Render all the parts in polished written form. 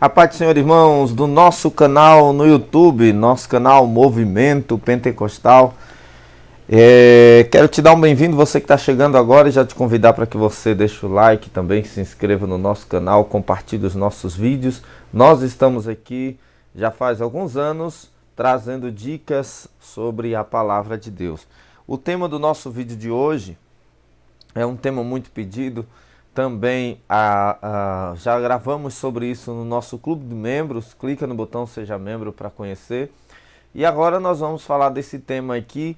A paz do Senhor, irmãos, do nosso canal no YouTube, nosso canal Movimento Pentecostal. Quero te dar um bem-vindo, você que está chegando agora, e já te convidar para que você deixe o like, também se inscreva no nosso canal, compartilhe os nossos vídeos. Nós estamos aqui já faz alguns anos trazendo dicas sobre a palavra de Deus. O tema do nosso vídeo de hoje é um tema muito pedido. Também já gravamos sobre isso no nosso clube de membros. Clica no botão Seja Membro para conhecer. E agora nós vamos falar desse tema aqui.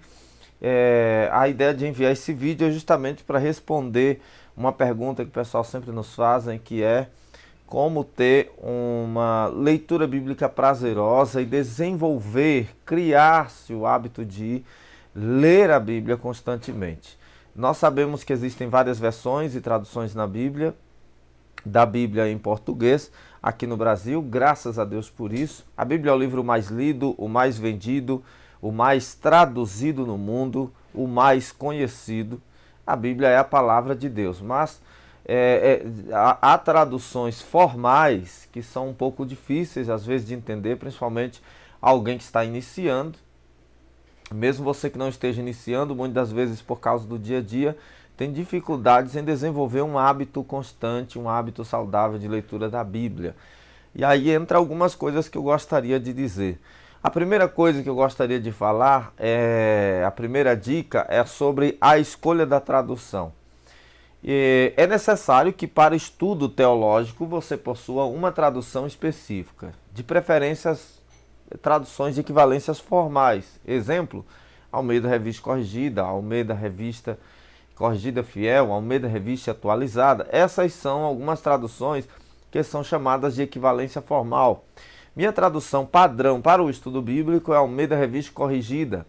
A ideia de enviar esse vídeo é justamente para responder uma pergunta que o pessoal sempre nos fazem, que é como ter uma leitura bíblica prazerosa e desenvolver, criar-se o hábito de ler a Bíblia constantemente. Nós sabemos que existem várias versões e traduções na Bíblia, da Bíblia em português, aqui no Brasil, graças a Deus por isso. A Bíblia é o livro mais lido, o mais vendido, o mais traduzido no mundo, o mais conhecido. A Bíblia é a palavra de Deus, mas há traduções formais que são um pouco difíceis às vezes de entender, principalmente alguém que está iniciando. Mesmo você que não esteja iniciando, muitas das vezes por causa do dia a dia, tem dificuldades em desenvolver um hábito constante, um hábito saudável de leitura da Bíblia. E aí entra algumas coisas que eu gostaria de dizer. A primeira coisa que eu gostaria de falar, a primeira dica é sobre a escolha da tradução. É necessário que para estudo teológico você possua uma tradução específica, de preferências traduções de equivalências formais. Exemplo, Almeida Revista Corrigida, Almeida Revista Corrigida Fiel, Almeida Revista Atualizada. Essas são algumas traduções que são chamadas de equivalência formal. Minha tradução padrão para o estudo bíblico é Almeida Revista Corrigida,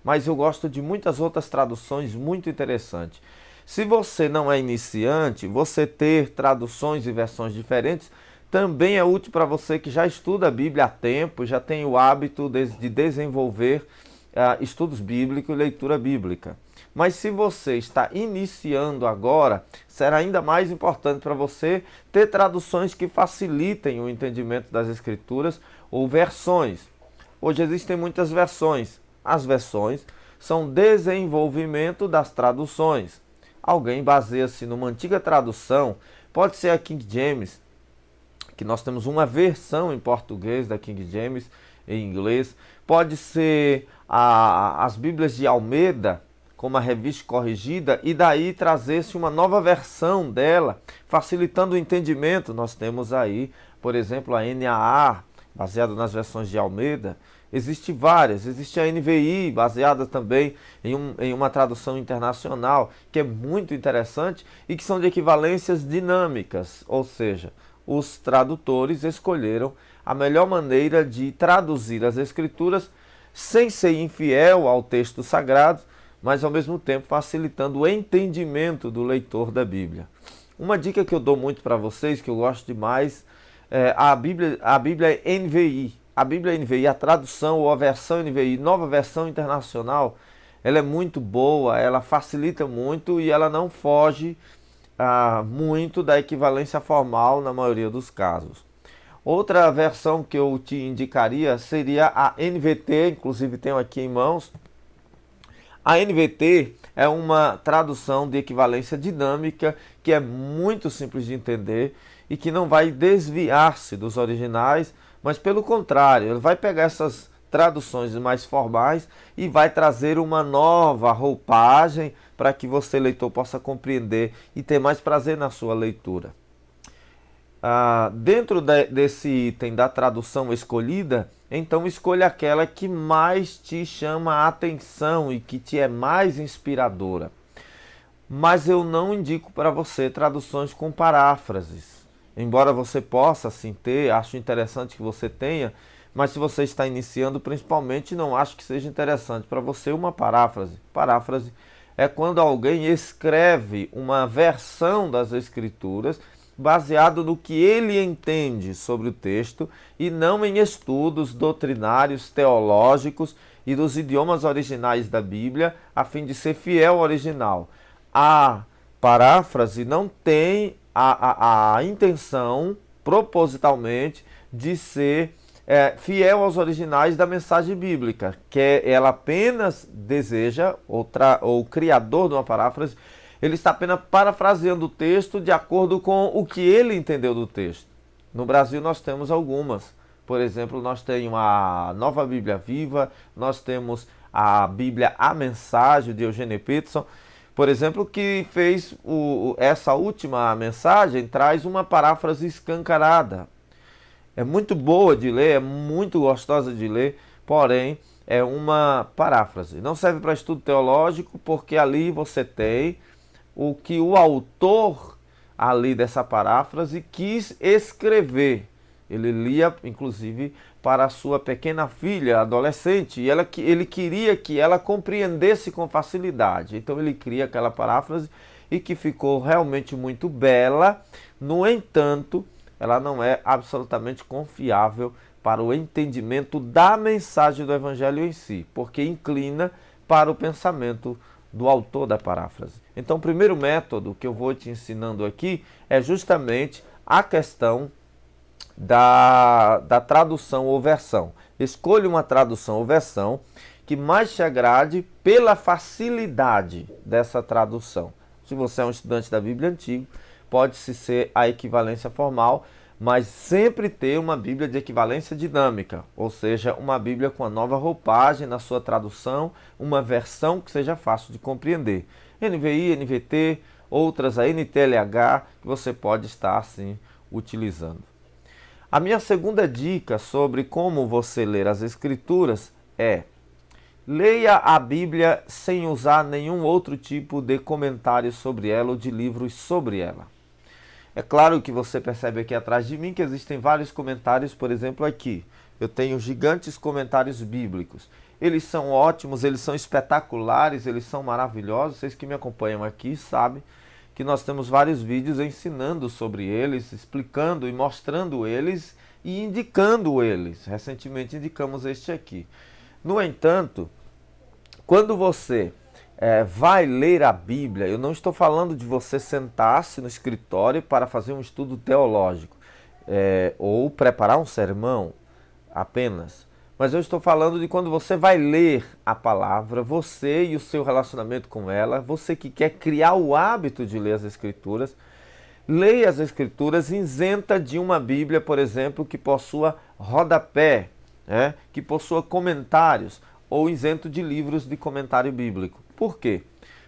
mas eu gosto de muitas outras traduções muito interessantes. Se você não é iniciante, você ter traduções e versões diferentes também é útil para você que já estuda a Bíblia há tempo, já tem o hábito de desenvolver estudos bíblicos e leitura bíblica. Mas se você está iniciando agora, será ainda mais importante para você ter traduções que facilitem o entendimento das Escrituras ou versões. Hoje existem muitas versões. As versões são desenvolvimento das traduções. Alguém baseia-se numa antiga tradução, pode ser a King James, que nós temos uma versão em português da King James, em inglês. Pode ser as Bíblias de Almeida, como a Revista Corrigida, e daí trazer-se uma nova versão dela, facilitando o entendimento. Nós temos aí, por exemplo, a NAA, baseada nas versões de Almeida. Existem várias. Existe a NVI, baseada também em uma tradução internacional, que é muito interessante e que são de equivalências dinâmicas, ou seja, os tradutores escolheram a melhor maneira de traduzir as Escrituras sem ser infiel ao texto sagrado, mas ao mesmo tempo facilitando o entendimento do leitor da Bíblia. Uma dica que eu dou muito para vocês, que eu gosto demais, é a Bíblia NVI. A Bíblia NVI, a tradução ou a versão NVI, nova versão internacional, ela é muito boa, ela facilita muito e ela não foge muito da equivalência formal na maioria dos casos. Outra versão que eu te indicaria seria a NVT, inclusive tenho aqui em mãos. A NVT é uma tradução de equivalência dinâmica que é muito simples de entender e que não vai desviar-se dos originais, mas pelo contrário, ele vai pegar essas traduções mais formais e vai trazer uma nova roupagem para que você, leitor, possa compreender e ter mais prazer na sua leitura. Dentro desse item da tradução escolhida, então escolha aquela que mais te chama a atenção e que te é mais inspiradora. Mas eu não indico para você traduções com paráfrases. Embora você possa sim ter, acho interessante que você tenha, mas se você está iniciando, principalmente, não acho que seja interessante para você uma paráfrase. Paráfrase é quando alguém escreve uma versão das Escrituras baseado no que ele entende sobre o texto e não em estudos doutrinários, teológicos e dos idiomas originais da Bíblia, a fim de ser fiel ao original. A paráfrase não tem a intenção, propositalmente, de ser fiel aos originais da mensagem bíblica, que ela apenas deseja, ou o criador de uma paráfrase, ele está apenas parafraseando o texto de acordo com o que ele entendeu do texto. No Brasil nós temos algumas. Por exemplo, nós temos a Nova Bíblia Viva, nós temos a Bíblia A Mensagem, de Eugene Peterson, por exemplo, que fez essa última mensagem, traz uma paráfrase escancarada. É muito boa de ler, é muito gostosa de ler, porém é uma paráfrase. Não serve para estudo teológico, porque ali você tem o que o autor ali dessa paráfrase quis escrever. Ele lia, inclusive, para a sua pequena filha, adolescente, e ele queria que ela compreendesse com facilidade. Então ele cria aquela paráfrase e que ficou realmente muito bela. No entanto, ela não é absolutamente confiável para o entendimento da mensagem do Evangelho em si, porque inclina para o pensamento do autor da paráfrase. Então, o primeiro método que eu vou te ensinando aqui é justamente a questão da tradução ou versão. Escolha uma tradução ou versão que mais te agrade pela facilidade dessa tradução. Se você é um estudante da Bíblia Antiga, pode-se ser a equivalência formal, mas sempre ter uma Bíblia de equivalência dinâmica, ou seja, uma Bíblia com a nova roupagem na sua tradução, uma versão que seja fácil de compreender. NVI, NVT, outras, a NTLH, que você pode estar assim utilizando. A minha segunda dica sobre como você ler as Escrituras é: leia a Bíblia sem usar nenhum outro tipo de comentário sobre ela ou de livros sobre ela. É claro que você percebe aqui atrás de mim que existem vários comentários, por exemplo aqui. Eu tenho gigantes comentários bíblicos. Eles são ótimos, eles são espetaculares, eles são maravilhosos. Vocês que me acompanham aqui sabem que nós temos vários vídeos ensinando sobre eles, explicando e mostrando eles e indicando eles. Recentemente indicamos este aqui. No entanto, quando você vai ler a Bíblia, eu não estou falando de você sentar-se no escritório para fazer um estudo teológico ou preparar um sermão apenas. Mas eu estou falando de quando você vai ler a palavra, você e o seu relacionamento com ela, você que quer criar o hábito de ler as Escrituras, leia as Escrituras isenta de uma Bíblia, por exemplo, que possua rodapé, que possua comentários, ou isento de livros de comentário bíblico. Por quê?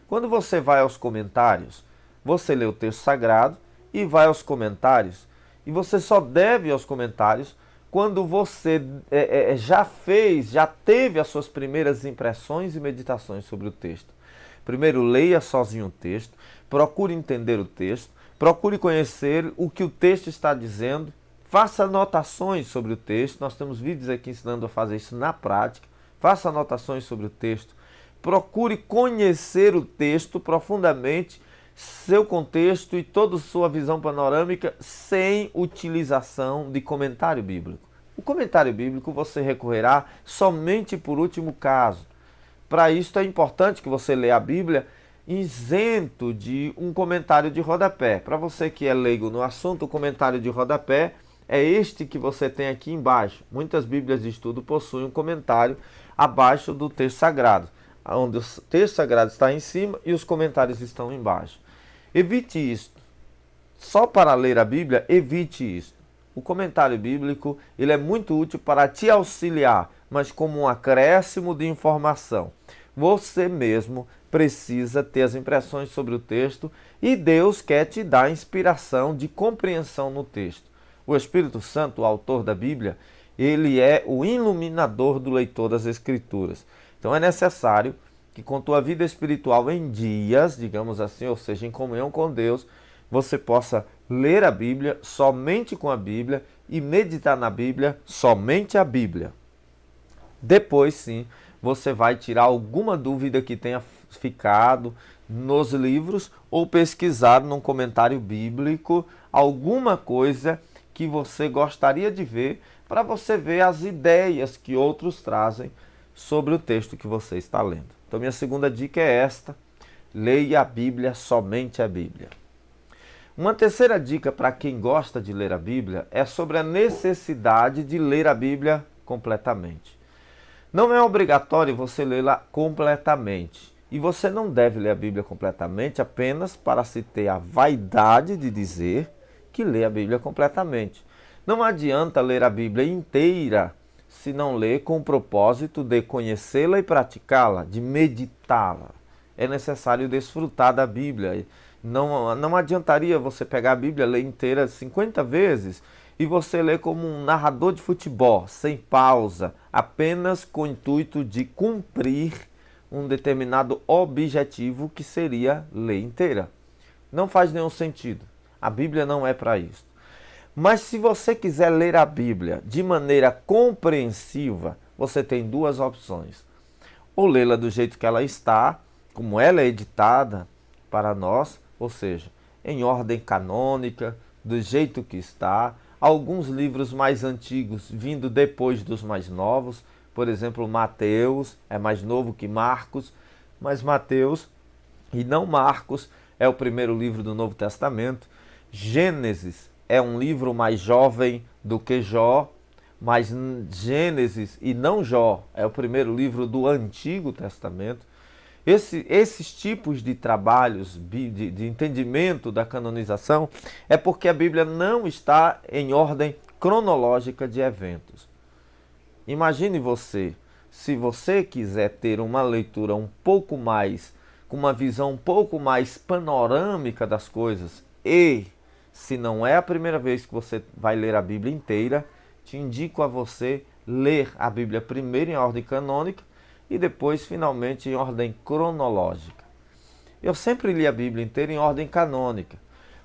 Quando você vai aos comentários, você lê o texto sagrado e vai aos comentários, e você só deve ir aos comentários quando você já teve as suas primeiras impressões e meditações sobre o texto. Primeiro, leia sozinho o texto, procure entender o texto, procure conhecer o que o texto está dizendo, faça anotações sobre o texto. Nós temos vídeos aqui ensinando a fazer isso na prática. Faça anotações sobre o texto, procure conhecer o texto profundamente, seu contexto e toda a sua visão panorâmica, sem utilização de comentário bíblico. O comentário bíblico você recorrerá somente por último caso. Para isso é importante que você leia a Bíblia isento de um comentário de rodapé. Para você que é leigo no assunto, o comentário de rodapé é este que você tem aqui embaixo. Muitas Bíblias de estudo possuem um comentário abaixo do texto sagrado, onde o texto sagrado está em cima e os comentários estão embaixo. Evite isso. Só para ler a Bíblia, evite isso. O comentário bíblico ele é muito útil para te auxiliar, mas como um acréscimo de informação. Você mesmo precisa ter as impressões sobre o texto e Deus quer te dar inspiração de compreensão no texto. O Espírito Santo, o autor da Bíblia, ele é o iluminador do leitor das Escrituras. Então é necessário que com tua vida espiritual em dias, digamos assim, ou seja, em comunhão com Deus, você possa ler a Bíblia somente com a Bíblia e meditar na Bíblia somente a Bíblia. Depois sim, você vai tirar alguma dúvida que tenha ficado nos livros ou pesquisar num comentário bíblico alguma coisa que você gostaria de ver, para você ver as ideias que outros trazem sobre o texto que você está lendo. Então, minha segunda dica é esta: leia a Bíblia, somente a Bíblia. Uma terceira dica para quem gosta de ler a Bíblia é sobre a necessidade de ler a Bíblia completamente. Não é obrigatório você lê-la completamente. E você não deve ler a Bíblia completamente apenas para se ter a vaidade de dizer que lê a Bíblia completamente. Não adianta ler a Bíblia inteira se não ler com o propósito de conhecê-la e praticá-la, de meditá-la. É necessário desfrutar da Bíblia. Não adiantaria você pegar a Bíblia, ler inteira 50 vezes e você ler como um narrador de futebol, sem pausa, apenas com o intuito de cumprir um determinado objetivo que seria ler inteira. Não faz nenhum sentido. A Bíblia não é para isso. Mas se você quiser ler a Bíblia de maneira compreensiva, você tem duas opções. Ou lê-la do jeito que ela está, como ela é editada para nós, ou seja, em ordem canônica, do jeito que está. Alguns livros mais antigos vindo depois dos mais novos, por exemplo, Mateus é mais novo que Marcos, mas Mateus e não Marcos é o primeiro livro do Novo Testamento. Gênesis é um livro mais jovem do que Jó, mas Gênesis e não Jó é o primeiro livro do Antigo Testamento. Esses tipos de trabalhos de entendimento da canonização é porque a Bíblia não está em ordem cronológica de eventos. Imagine você, se você quiser ter uma leitura um pouco mais, com uma visão um pouco mais panorâmica das coisas, e se não é a primeira vez que você vai ler a Bíblia inteira, te indico a você ler a Bíblia primeiro em ordem canônica e depois finalmente em ordem cronológica. Eu sempre li a Bíblia inteira em ordem canônica.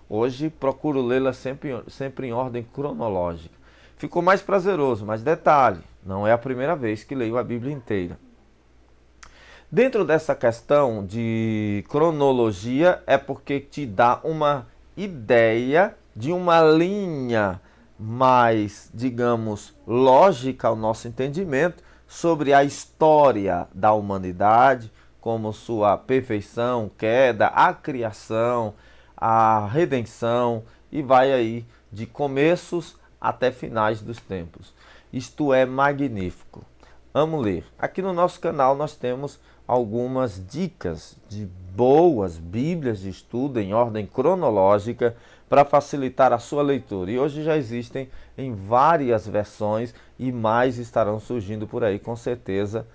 Hoje procuro lê-la sempre em ordem cronológica. Ficou mais prazeroso, mas detalhe, não é a primeira vez que leio a Bíblia inteira. Dentro dessa questão de cronologia é porque te dá uma ideia de uma linha mais, digamos, lógica ao nosso entendimento sobre a história da humanidade, como sua perfeição, queda, a criação, a redenção, e vai aí de começos até finais dos tempos. Isto é magnífico. Amo ler. Aqui no nosso canal nós temos algumas dicas de boas bíblias de estudo em ordem cronológica para facilitar a sua leitura. E hoje já existem em várias versões e mais estarão surgindo por aí, com certeza,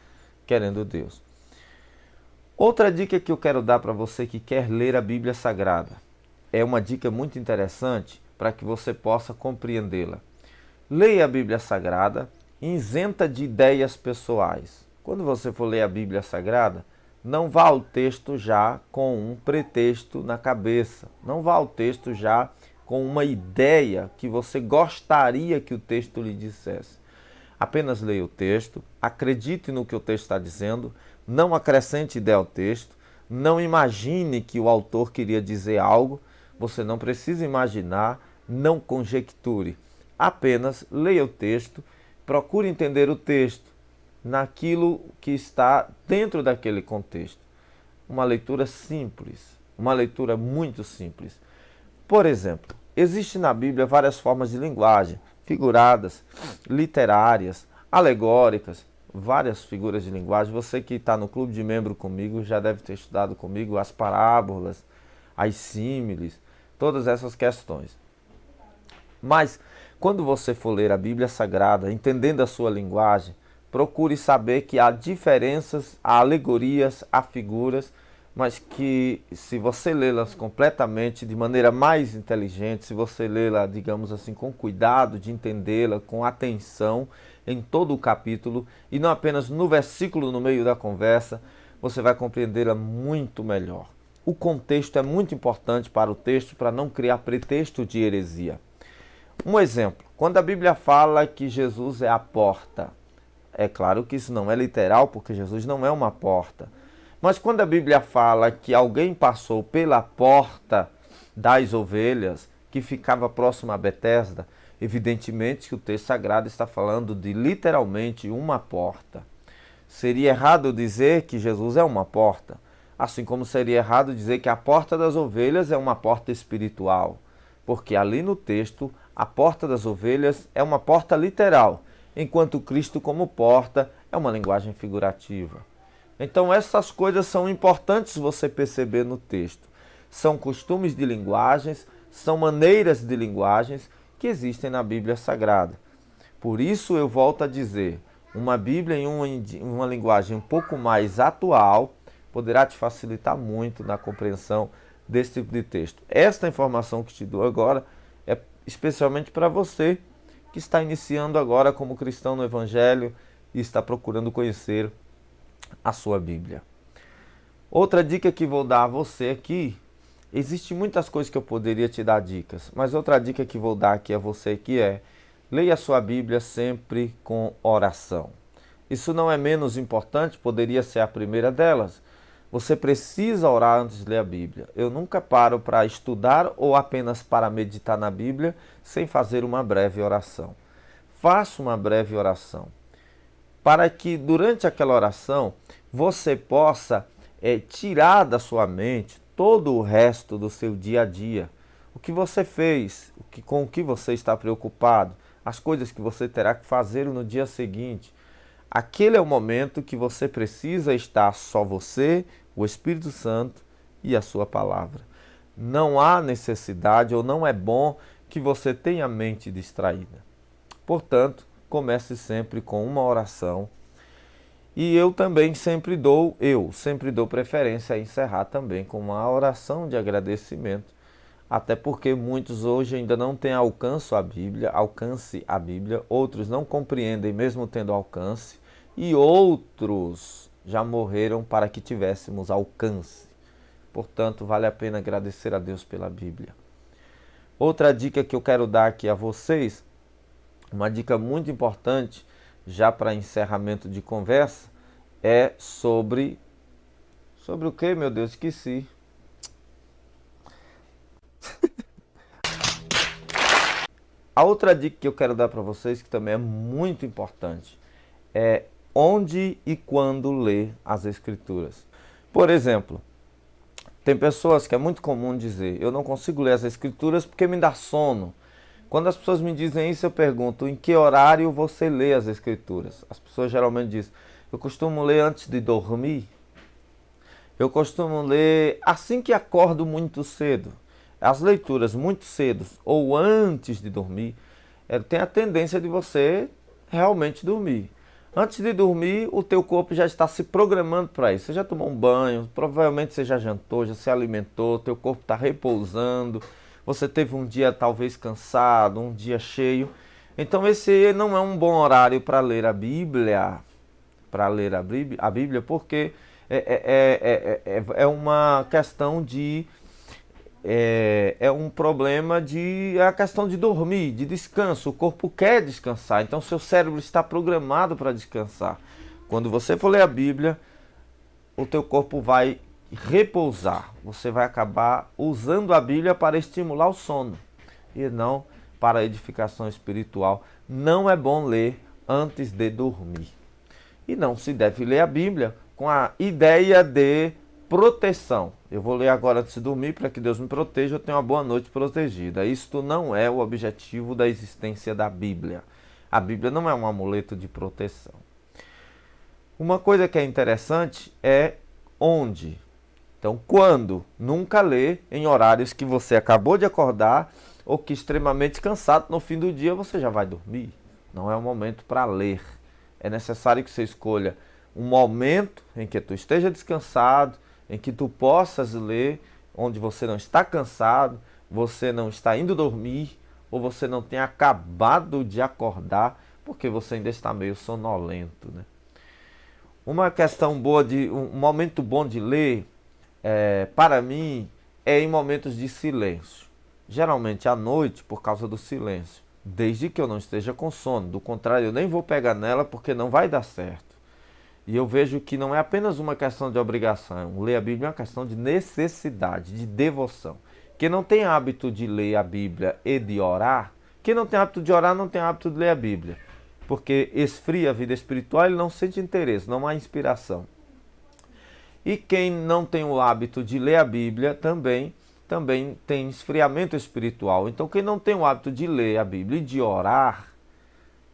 querendo Deus. Outra dica que eu quero dar para você que quer ler a Bíblia Sagrada. É uma dica muito interessante para que você possa compreendê-la. Leia a Bíblia Sagrada isenta de ideias pessoais. Quando você for ler a Bíblia Sagrada, não vá ao texto já com um pretexto na cabeça. Não vá ao texto já com uma ideia que você gostaria que o texto lhe dissesse. Apenas leia o texto, acredite no que o texto está dizendo, não acrescente ideia ao texto, não imagine que o autor queria dizer algo, você não precisa imaginar, não conjecture. Apenas leia o texto, procure entender o texto naquilo que está dentro daquele contexto. Uma leitura simples, uma leitura muito simples. Por exemplo, existe na Bíblia várias formas de linguagem, figuradas, literárias, alegóricas, várias figuras de linguagem. Você que está no clube de membro comigo já deve ter estudado comigo as parábolas, as símiles, todas essas questões. Mas, quando você for ler a Bíblia Sagrada, entendendo a sua linguagem, procure saber que há diferenças, há alegorias, há figuras, mas que se você lê-las completamente, de maneira mais inteligente, se você lê-la, digamos assim, com cuidado de entendê-la, com atenção em todo o capítulo, e não apenas no versículo no meio da conversa, você vai compreendê-la muito melhor. O contexto é muito importante para o texto, para não criar pretexto de heresia. Um exemplo, quando a Bíblia fala que Jesus é a porta, é claro que isso não é literal, porque Jesus não é uma porta. Mas quando a Bíblia fala que alguém passou pela porta das ovelhas, que ficava próxima a Betesda, evidentemente que o texto sagrado está falando de literalmente uma porta. Seria errado dizer que Jesus é uma porta, assim como seria errado dizer que a porta das ovelhas é uma porta espiritual. porque ali no texto a porta das ovelhas é uma porta literal, enquanto Cristo como porta é uma linguagem figurativa. Então essas coisas são importantes você perceber no texto. São costumes de linguagens, são maneiras de linguagens que existem na Bíblia Sagrada. Por isso eu volto a dizer, uma Bíblia em uma linguagem um pouco mais atual poderá te facilitar muito na compreensão desse tipo de texto. Esta informação que te dou agora é especialmente para você que está iniciando agora como cristão no Evangelho e está procurando conhecer a sua Bíblia. Outra dica que vou dar a você aqui, existem muitas coisas que eu poderia te dar dicas, mas outra dica que vou dar aqui a você aqui é: leia a sua Bíblia sempre com oração. Isso não é menos importante, poderia ser a primeira delas. Você precisa orar antes de ler a Bíblia. Eu nunca paro para estudar ou apenas para meditar na Bíblia sem fazer uma breve oração. Faça uma breve oração, para que durante aquela oração você possa tirar da sua mente todo o resto do seu dia a dia. O que você fez, com o que você está preocupado, as coisas que você terá que fazer no dia seguinte. Aquele é o momento que você precisa estar só você, o Espírito Santo e a sua palavra. Não há necessidade ou não é bom que você tenha a mente distraída. Portanto, comece sempre com uma oração. E eu sempre dou preferência a encerrar também com uma oração de agradecimento. Até porque muitos hoje ainda não têm alcance a Bíblia, outros não compreendem mesmo tendo alcance, e outros já morreram para que tivéssemos alcance. Portanto, vale a pena agradecer a Deus pela Bíblia. Outra dica que eu quero dar aqui a vocês, uma dica muito importante, já para encerramento de conversa, é sobre o que, meu Deus? Esqueci. A outra dica que eu quero dar para vocês, que também é muito importante, é onde e quando ler as Escrituras. Por exemplo, tem pessoas que é muito comum dizer: eu não consigo ler as Escrituras porque me dá sono. Quando as pessoas me dizem isso, eu pergunto: em que horário você lê as Escrituras? As pessoas geralmente dizem: eu costumo ler antes de dormir. Eu costumo ler assim que acordo muito cedo. As leituras muito cedo ou antes de dormir tem a tendência de você realmente dormir. Antes de dormir, o teu corpo já está se programando para isso. Você já tomou um banho, provavelmente você já jantou, já se alimentou, teu corpo está repousando. Você teve um dia talvez cansado, um dia cheio. Então esse não é um bom horário para ler a Bíblia, porque é uma questão de um problema a questão de dormir, de descanso. O corpo quer descansar, então seu cérebro está programado para descansar. Quando você for ler a Bíblia, o teu corpo vai repousar. Você vai acabar usando a Bíblia para estimular o sono e não para a edificação espiritual. Não é bom ler antes de dormir. E não se deve ler a Bíblia com a ideia de proteção. Eu vou ler agora antes de dormir para que Deus me proteja, eu tenho uma boa noite protegida. Isto não é o objetivo da existência da Bíblia. A Bíblia não é um amuleto de proteção. Uma coisa que é interessante é onde. Então, quando? Nunca lê em horários que você acabou de acordar ou que extremamente cansado no fim do dia você já vai dormir. Não é o momento para ler. É necessário que você escolha um momento em que tu esteja descansado, em que tu possas ler, onde você não está cansado, você não está indo dormir, ou você não tem acabado de acordar, porque você ainda está meio sonolento, né? Uma questão boa, um momento bom de ler, para mim, é em momentos de silêncio. Geralmente à noite, por causa do silêncio, desde que eu não esteja com sono. Do contrário, eu nem vou pegar nela, porque não vai dar certo. E eu vejo que não é apenas uma questão de obrigação. Ler a Bíblia é uma questão de necessidade, de devoção. Quem não tem hábito de ler a Bíblia e de orar, quem não tem hábito de orar não tem hábito de ler a Bíblia. Porque esfria a vida espiritual, ele não sente interesse, não há inspiração. E quem não tem o hábito de ler a Bíblia também também tem esfriamento espiritual. Então, quem não tem o hábito de ler a Bíblia e de orar,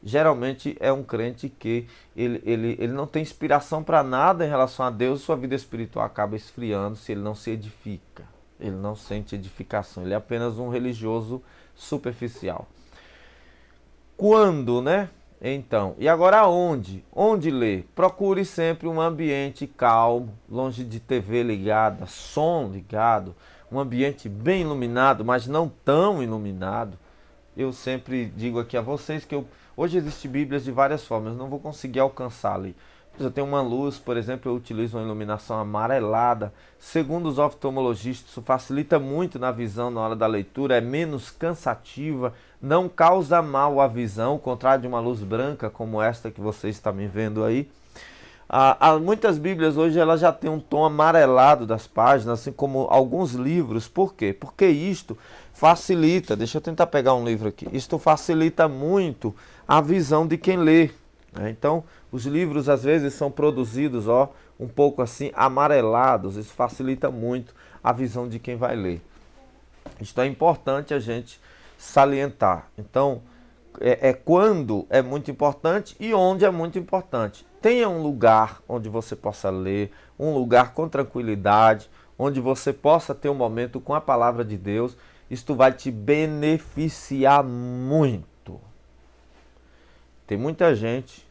geralmente é um crente que ele não tem inspiração para nada em relação a Deus, sua vida espiritual acaba esfriando se ele não se edifica. Ele não sente edificação, ele é apenas um religioso superficial. Quando, né? Então, e agora onde? Onde ler? Procure sempre um ambiente calmo, longe de TV ligada, som ligado, um ambiente bem iluminado, mas não tão iluminado. Eu sempre digo aqui a vocês que hoje existem Bíblias de várias formas, eu não vou conseguir alcançar ali. Eu tenho uma luz, por exemplo, eu utilizo uma iluminação amarelada. Segundo os oftalmologistas, isso facilita muito na visão na hora da leitura, é menos cansativa, não causa mal à visão, ao contrário de uma luz branca como esta que você está me vendo aí. Muitas Bíblias hoje elas já têm um tom amarelado das páginas, assim como alguns livros. Por quê? Porque isto facilita, deixa eu tentar pegar um livro aqui, isto facilita muito a visão de quem lê. Então, os livros às vezes são produzidos um pouco assim amarelados, isso facilita muito a visão de quem vai ler. Isto é importante a gente salientar. Então, quando é muito importante e onde é muito importante. Tenha um lugar onde você possa ler, um lugar com tranquilidade, onde você possa ter um momento com a palavra de Deus. Isto vai te beneficiar muito. Tem muita gente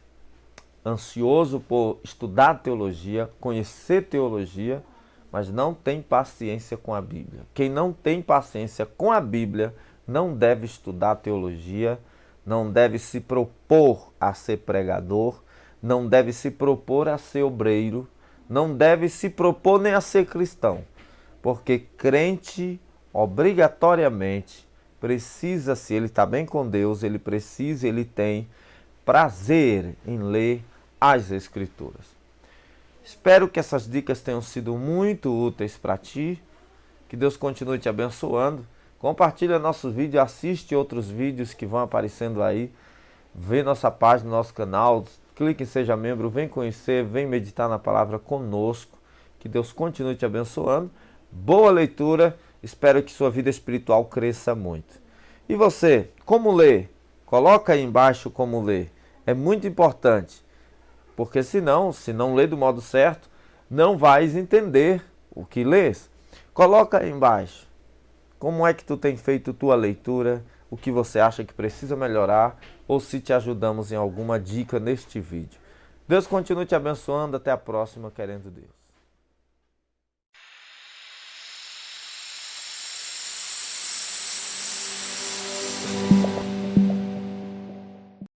ansioso por estudar teologia, conhecer teologia, mas não tem paciência com a Bíblia. Quem não tem paciência com a Bíblia não deve estudar teologia, não deve se propor a ser pregador, não deve se propor a ser obreiro, não deve se propor nem a ser cristão, porque crente obrigatoriamente precisa, se ele está bem com Deus, ele tem prazer em ler as Escrituras. Espero que essas dicas tenham sido muito úteis para ti, que Deus continue te abençoando. Compartilha nosso vídeo, assiste outros vídeos que vão aparecendo aí, vê nossa página, nosso canal, clique em Seja Membro, vem conhecer, vem meditar na palavra conosco, que Deus continue te abençoando. Boa leitura, espero que sua vida espiritual cresça muito. E você, como ler? Coloca aí embaixo como ler, é muito importante, porque senão, se não ler do modo certo, não vais entender o que lês. Coloca aí embaixo. Como é que tu tem feito tua leitura? O que você acha que precisa melhorar? Ou se te ajudamos em alguma dica neste vídeo. Deus continue te abençoando. Até a próxima, querendo Deus.